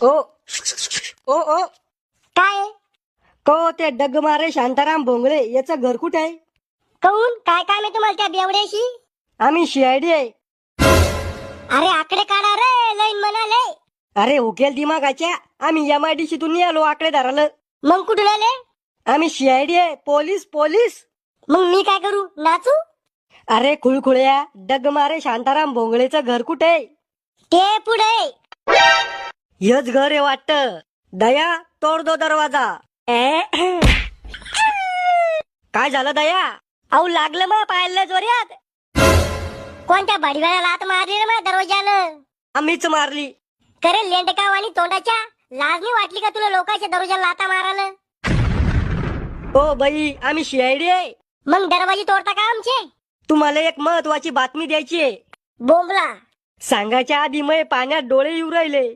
ओ ओ ओ काय को ते डग मारे शांताराम भोंगळे याचं घर कुठे आहे? कहून काय काम आहे तुम्हाला त्या बेवड्याशी? आम्ही सीआयडी आहे. अरे आकडे काढा रे, लाईन म्हणाले. अरे उकेल दिमागाच्या, आम्ही MIDC तून नाही आलो आकडे धरायला. मग कुठून आले? आम्ही सीआयडी आहे. Police police. मग मी काय करू, नाचू? अरे खुळखुळ्या, डग मारे शांताराम भोंगळेचं घर कुठे आहे? ते पुढे. हेच घर आहे वाटतं. दया तोड दो दरवाजा. काय झालं दया? अहो लागलं मग पायाला जोऱ्यात. कोणत्या भाडीवाला लात मारली रे मग दरवाजानं? आम्हीच मारली. करे लेंडकाव आणि तोंडाच्या, लाज नाही वाटली का तुला लोकांच्या दरवाजाला लाता मारायला? ओ बाई, आम्ही सीआयडी आहे. मग दरवाजे तोडता का आमचे? तुम्हाला एक महत्वाची बातमी द्यायची आहे. बोंबला. सांगायच्या आधी मग पाण्यात डोळे येऊ राहिले.